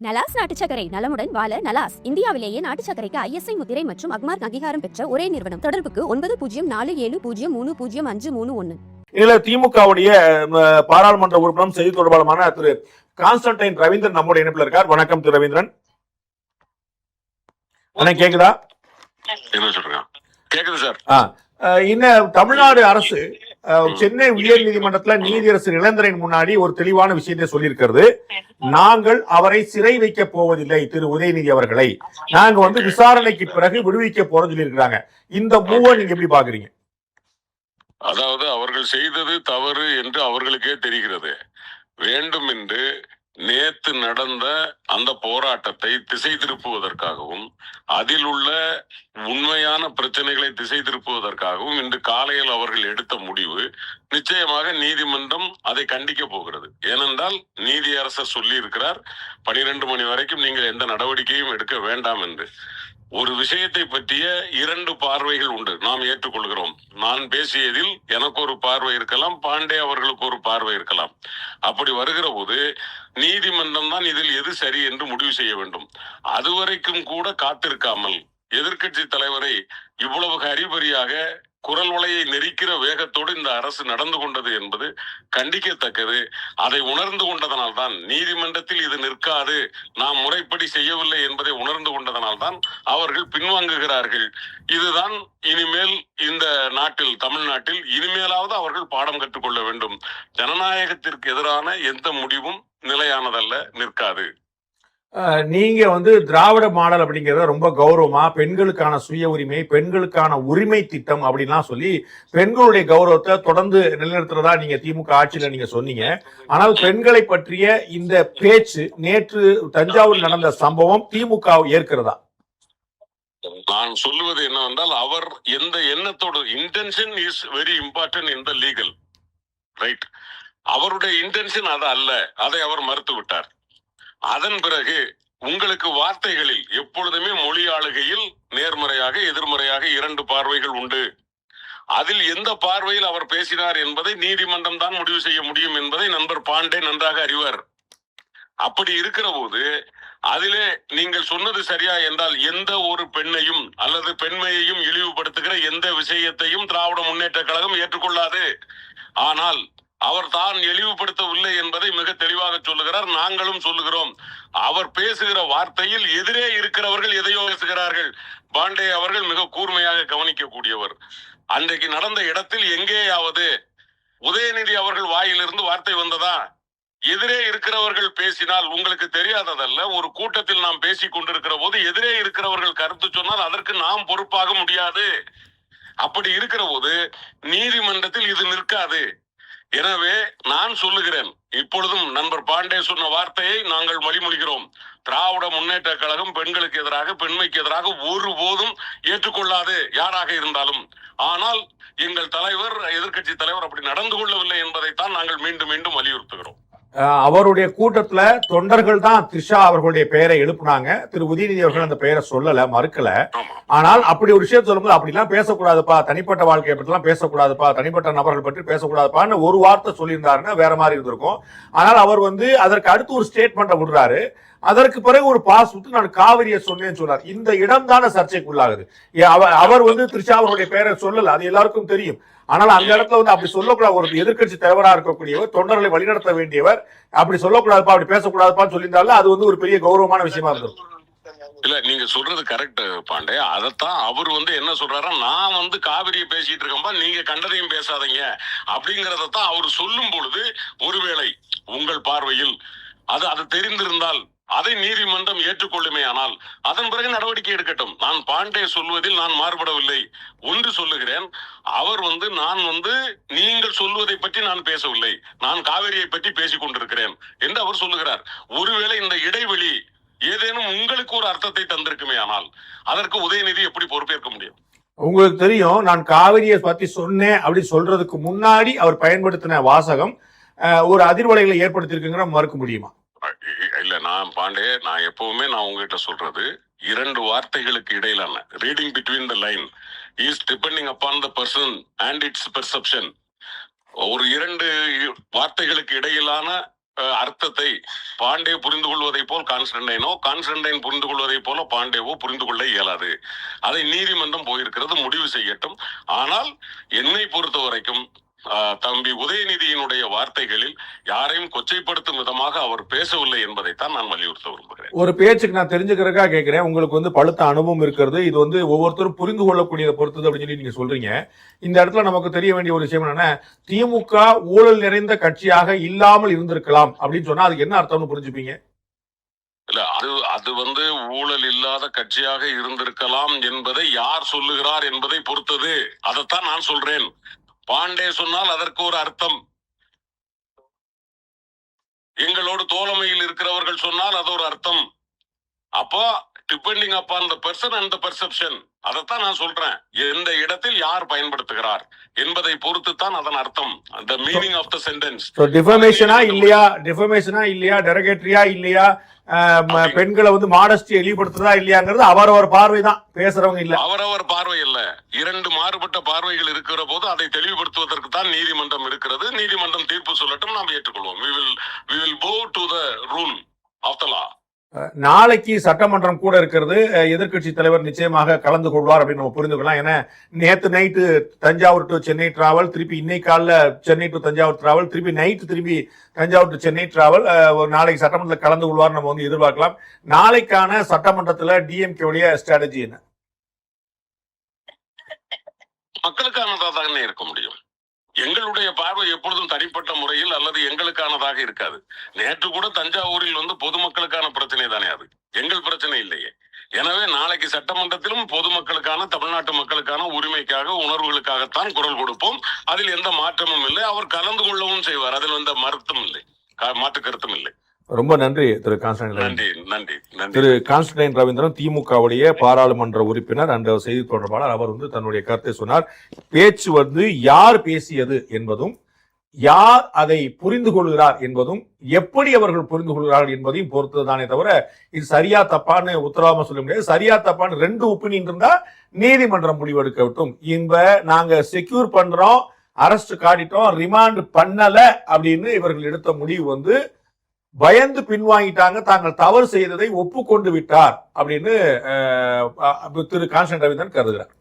நலாஸ் நாட்டு சர்க்கரை நலமுடன் வாழ நலாஸ் இந்தியாவிலேயே நாட்டு சர்க்கரைக்கு ISI முத்திரை மற்றும் அக்மார்க் அங்கீகாரம் பெற்ற ஒரே நிறுவனம். தொடர்புக்கு 9047053531. இதுல திமுகவுடைய பாராளுமன்ற உறுப்பினர் செய்தி தொடர்பாளமான திரு கான்ஸ்டன்டைன் ரவீந்திரன் நம்முடைய இணைப்புல இருக்கார். வணக்கம் திரு ரவீந்திரன். கேக்குதா? என்ன சொல்றேன்? கேக்குது சார். இன்னும் தமிழ்நாடு அரசு சென்னை உயர் நீதிமன்றத்துல நீதியரசர் இளந்திரன் முன்னாடி ஒரு தெளிவான விஷயத்தை சொல்லியிருக்கிறது. நாங்கள் அவரை சிறை வைக்க போவதில்லை, திரு உதயநிதி அவர்களை நாங்க விசாரணைக்கு பிறகு விடுவிக்க போறோம் சொல்லியிருக்கிறாங்க. இந்த மூவை நீங்க எப்படி பாக்குறீங்க? அதாவது அவர்கள் செய்தது தவறு என்று அவர்களுக்கே தெரிகிறது. வேண்டும் என்று நேத்து நடந்த அந்த போராட்டத்தை திசை திருப்புவதற்காகவும் அதில் உள்ள உண்மையான பிரச்சனைகளை திசை திருப்புவதற்காகவும் இன்று காலையில் அவர்கள் எடுத்த முடிவு நிச்சயமாக நீதிமன்றம் அதை கண்டிக்க போகிறது. ஏனென்றால் நீதியரசர் சொல்லி இருக்கிறார் 12 மணி வரைக்கும் நீங்கள் எந்த நடவடிக்கையும் எடுக்க வேண்டாம் என்று. ஒரு விஷயத்தை பற்றிய 2 பார்வைகள் உண்டு, நாம் ஏற்றுக்கொள்கிறோம். நான் பேசியதில் எனக்கு ஒரு பார்வை இருக்கலாம், பாண்டே அவர்களுக்கு ஒரு பார்வை இருக்கலாம். அப்படி வருகிற போது நீதிமன்றம் தான் இதில் எது சரி என்று முடிவு செய்ய வேண்டும். அதுவரைக்கும் கூட காத்திருக்காமல் எதிர்க்கட்சி தலைவரை இவ்வளவு ஹரிபரியாக குரல் வலையை நெரிக்கிற வேகத்தோடு இந்த அரசு நடந்து கொண்டது என்பது கண்டிக்கத்தக்கது. அதை உணர்ந்து கொண்டதனால் தான் நீதிமன்றத்தில் இது நிற்காது, நாம் முறைப்படி செய்யவில்லை என்பதை உணர்ந்து கொண்டதனால் தான் அவர்கள் பின்வாங்குகிறார்கள். இதுதான் இனிமேல் இந்த நாட்டில், தமிழ்நாட்டில் இனிமேலாவது அவர்கள் பாடம் கற்றுக்கொள்ள வேண்டும். ஜனநாயகத்திற்கு எதிரான எந்த முடிவும் நிலையானதல்ல, நிற்காது. நீங்க திராவிட மாடல் அப்படிங்கறத ரொம்ப கௌரவமா பெண்களுக்கான சுய உரிமை, பெண்களுக்கான உரிமை திட்டம் அப்படின்லாம் சொல்லி பெண்களுடைய கௌரவத்தை தொடர்ந்து நிலைநிறுத்துறதா நீங்க திமுக ஆட்சியில நீங்க சொன்னீங்க. ஆனால் பெண்களை பற்றிய இந்த பேச்சு நேற்று தஞ்சாவூர் நடந்த சம்பவம் திமுக ஏற்கிறதா? நான் சொல்லுவது என்னவென்றால், அவர் எந்த எண்ணத்தோடு, intention is very important in the legal right. அவருடைய இன்டென்ஷன் அது அல்ல, அதை அவர் மறுத்து விட்டார். அதன் பிறகு உங்களுக்கு வார்த்தைகளில் எப்பொழுதுமே மொழி ஆளுகையில் நேர்மறையாக எதிர்மறையாக 2 பார்வைகள் உண்டு. அதில் எந்த பார்வையில் அவர் பேசினார் என்பதை நீதிமன்றம் தான் முடிவு செய்ய முடியும் என்பதை நண்பர் பாண்டே நன்றாக அறிவார். அப்படி இருக்கிற போது அதிலே நீங்கள் சொன்னது சரியா என்றால், எந்த ஒரு பெண்ணையும் அல்லது பெண்மையையும் இழிவுபடுத்துகிற எந்த விஷயத்தையும் திராவிட முன்னேற்ற கழகம் ஏற்றுக்கொள்ளாது. ஆனால் அவர் தான் இழிவுபடுத்தவில்லை என்பதை மிக தெளிவாக சொல்லுகிறார், நாங்களும் சொல்லுகிறோம். அவர் பேசுகிற வார்த்தையில் எதிரே இருக்கிறவர்கள் எதையோ பேசுகிறார்கள். பாண்டே அவர்கள் மிக கூர்மையாக கவனிக்கக்கூடியவர். அன்றைக்கு நடந்த இடத்தில் எங்கேயாவது உதயநிதி அவர்கள் வாயிலிருந்து வார்த்தை வந்ததா? எதிரே இருக்கிறவர்கள் பேசினால் உங்களுக்கு தெரியாததல்ல. ஒரு கூட்டத்தில் நாம் பேசிக் கொண்டிருக்கிற போது எதிரே இருக்கிறவர்கள் கருத்து சொன்னால் அதற்கு நாம் பொறுப்பாக முடியாது. அப்படி இருக்கிற போது நீதிமன்றத்தில் இது நிற்காது. எனவே நான் சொல்லுகிறேன், இப்பொழுதும் நண்பர் பாண்டே சொன்ன வார்த்தையை நாங்கள் வழிமொழிகிறோம். திராவிட முன்னேற்ற கழகம் பெண்களுக்கு எதிராக, பெண்மைக்கு எதிராக ஒருபோதும் ஏற்றுக்கொள்ளாது, யாராக இருந்தாலும். ஆனால் எங்கள் தலைவர், எதிர்க்கட்சி தலைவர் அப்படி நடந்து கொள்ளவில்லை என்பதைத்தான் நாங்கள் மீண்டும் மீண்டும் வலியுறுத்துகிறோம். அவருடைய கூட்டத்துல தொண்டர்கள் தான் த்ரிஷா அவர்களுடைய பெயரை எழுப்புனாங்க. திரு உதயநிதி அவர்கள் அந்த பெயரை சொல்லல, மறுக்கல. ஆனால் அப்படி ஒரு விஷயம் சொல்லும்போது அப்படிலாம் பேசக்கூடாதுப்பா, தனிப்பட்ட வாழ்க்கையை பற்றி எல்லாம் பேசக்கூடாதுப்பா, தனிப்பட்ட நபர்கள் பற்றி பேசக்கூடாதுப்பான்னு ஒரு வார்த்தை சொல்லியிருந்தாருன்னா வேற மாதிரி இருந்திருக்கும். ஆனால் அவர் அதற்கு அடுத்து ஒரு ஸ்டேட்மெண்ட் விடுறாரு. அதற்கு பிறகு ஒரு பாஸ் விட்டு நான் காவிரியை சொன்னேன்னு சொன்னார். இந்த இடம் தானே சர்ச்சைக்குள்ளாகுது. அவர் த்ரிஷா அவருடைய பெயரை சொல்லல, அது எல்லாருக்கும் தெரியும். ஆனால் அந்த இடத்துல அப்படி சொல்லக்கூடாது. ஒரு எதிர்க்கட்சி தலைவரா இருக்கக்கூடியவர், தொண்டர்களை வழிநடத்த வேண்டியவர், அப்படி சொல்லக்கூடாதுப்பா, அப்படி பேசக்கூடாதுப்பான்னு சொல்லியிருந்தாலும் அது ஒரு பெரிய கௌரவமான விஷயமா இருந்தது. இல்ல, நீங்க சொல்றது கரெக்ட் பாண்டே. அதத்தான் அவர் என்ன சொல்றாரா, நான் காவிரியை பேசிட்டு இருக்கேன்பா, நீங்க கண்டதையும் பேசாதீங்க அப்படிங்கறதான் அவர் சொல்லும் பொழுது, ஒருவேளை உங்கள் பார்வையில் அது தெரிந்திருந்தால் அதை நீதிமன்றம் ஏற்றுக்கொள்ளுமே. ஆனால் அதன் பிறகு நடவடிக்கை எடுக்கட்டும். நான் பாண்டே சொல்வதில் நான் மாறுபடவில்லை. ஒன்று சொல்லுகிறேன், அவர் நான் நீங்கள் சொல்வதை பற்றி நான் பேசவில்லை, நான் காவிரியை பற்றி பேசிக் கொண்டிருக்கிறேன் என்று அவர் சொல்லுகிறார். ஒருவேளை இந்த இடைவெளி ஏதேனும் உங்களுக்கு ஒரு அர்த்தத்தை தந்திருக்குமே, ஆனால் அதற்கு உதயநிதி எப்படி பொறுப்பேற்க முடியும்? உங்களுக்கு தெரியும், நான் காவிரியை பத்தி சொன்னேன் அப்படி சொல்றதுக்கு முன்னாடி அவர் பயன்படுத்தின வாசகம் ஒரு அதிர்வலைகளை ஏற்படுத்தியிருக்குங்கிற மறுக்க முடியுமா? இல்ல, நான் பாண்டே, நான் எப்பவுமே உங்ககிட்ட சொல்றது, 2 வார்த்தைகளுக்கு இடையிலான reading between the line is depending upon the person and it's perception. ஒரு 2 வார்த்தைகளுக்கு இடையிலான அர்த்தத்தை பாண்டே புரிந்து கொள்வதை போல் கான்ஸ்டன்டைனோ, கான்ஸ்டன்டைன் புரிந்து கொள்வதை போல பாண்டேவோ புரிந்து கொள்ள இயலாது. அதை நீதிமன்றம் போயிருக்கிறது, முடிவு செய்யட்டும். ஆனால் என்னை பொறுத்த வரைக்கும் தம்பி உதயநிதியினுடைய வார்த்தைகளில் யாரையும் கொச்சைப்படுத்தும் விதமாக அவர் பேசவில்லை என்பதைத்தான் நான் வலியுறுத்த விரும்புகிறேன். ஒரு பேச்சுக்கு நான் தெரிஞ்சுக்கிறதுக்காக கேட்கிறேன். உங்களுக்கு பழுத்த அனுபவம் இருக்கிறது, இது ஒவ்வொருத்தரும் புரிந்து கொள்ளக்கூடியதை பொறுத்தது அப்படின்னு சொல்லி நீங்க சொல்றீங்க. இந்த இடத்துல நமக்கு தெரிய வேண்டிய ஒரு விஷயம் என்னன்னா, திமுக ஊழல் நிறைந்த கட்சியாக இல்லாமல் இருந்திருக்கலாம் அப்படின்னு சொன்னா அதுக்கு என்ன அர்த்தம்னு புரிஞ்சுப்பீங்க? இல்ல, அது ஊழல் இல்லாத கட்சியாக இருந்திருக்கலாம் என்பதை யார் சொல்லுகிறார் என்பதை பொறுத்தது. அதைத்தான் நான் சொல்றேன். பாண்டே சொன்னால் அதற்கு ஒரு அர்த்தம், எங்களோடு தோழமையில் இருக்கிறவர்கள் சொன்னால் அது ஒரு அர்த்தம். அப்போ depending upon the person and the perception, அதைத்தான் நான் சொல்றேன். எந்த இடத்தில் யார் பயன்படுத்துகிறார் என்பதை பொறுத்து தான் அதன் அர்த்தம். the meaning of the sentence. டிஃபமேஷனா இல்லையா, டெரகேட்டரியா இல்லையா, பெண்களை மாடஸ்டி எளிப்படுத்துறதா இல்லையாங்கிறது அவரவர் பார்வை தான், பேசுறவங்க இல்ல. அவரவர் பார்வை இல்ல, இரண்டு மாறுபட்ட பார்வைகள் இருக்கிற போது அதை தெளிவுபடுத்துவதற்கு தான் நீதிமன்றம் இருக்கிறது. நீதிமன்றம் தீர்ப்பு சொல்லட்டும், நாம் ஏற்றுக்கொள்வோம். we will bow to the rule of the law. நாளைக்கு சட்டமன்றம் கூட இருக்கிறது. எதிர்க்கட்சி தலைவர் நிச்சயமாக கலந்து கொள்வார் அப்படின்னு நம்ம புரிந்து கொள்ளலாம். ஏன்னா நேத்து night Thanjavur to Chennai travel, திருப்பி இன்னைக்கு காலைல சென்னை டு தஞ்சாவூர் டிராவல், திருப்பி நைட்டு திருப்பி தஞ்சாவூர் டு சென்னை டிராவல். ஒரு நாளைக்கு சட்டமன்றத்தில் கலந்து கொள்வார் நம்ம எதிர்பார்க்கலாம். நாளைக்கான சட்டமன்றத்தில் டிஎம்கே உடைய ஸ்ட்ராட்டஜி என்ன? மக்களுக்கானதாக தானே இருக்க முடியும். எங்களுடைய பார்வை எப்பொழுதும் தனிப்பட்ட முறையில் அல்லது எங்களுக்கானதாக இருக்காது. நேற்று கூட தஞ்சாவூரில் பொதுமக்களுக்கான பிரச்சனை தானே, அது எங்கள் பிரச்சனை இல்லையே. எனவே நாளைக்கு சட்டமன்றத்திலும் பொதுமக்களுக்கான, தமிழ்நாட்டு மக்களுக்கான உரிமைக்காக, உணர்வுகளுக்காகத்தான் குரல் கொடுப்போம். அதில் எந்த மாற்றமும் இல்லை. அவர் கலந்து கொள்ளவும் செய்வார், அதில் எந்த மறுத்தும் இல்லை, மாற்று கருத்தும் இல்லை. ரொம்ப நன்றி திரு கான்ஸ்டன்டைன். நன்றி. திரு கான்ஸ்டன்டைன் ரவீந்திரன், திமுகவுடைய பாராளுமன்ற உறுப்பினர் அண்ட் செய்தி தொடர்பாளர். அவர் தன்னுடைய கருத்தை சொன்னார். பேச்சு யார் பேசியது என்பதும், யார் அதை புரிந்து கொள்கிறார் என்பதும், எப்படி அவர்கள் புரிந்து கொள்கிறார்கள் என்பதையும் பொறுத்ததுதானே தவிர இது சரியா தப்பான்னு உத்தரவாதமா சொல்ல முடியாது. சரியா தப்பான்னு ரெண்டு ஒப்பீனியன் இருந்தா நீதிமன்றம் முடிவெடுக்க விட்டும். நாங்க செக்யூர் பண்றோம், அரெஸ்ட் காட்டிட்டோம், ரிமாண்ட் பண்ணல அப்படின்னு இவர்கள் எடுத்த முடிவு பயந்து பின்வாங்கிட்டாங்க, தாங்கள் தவறு செய்ததை ஒப்புக்கொண்டு விட்டார் அப்படின்னு திரு கான்ஸ்டன்டைன் ரவீந்திரன் கருதுகிறார்.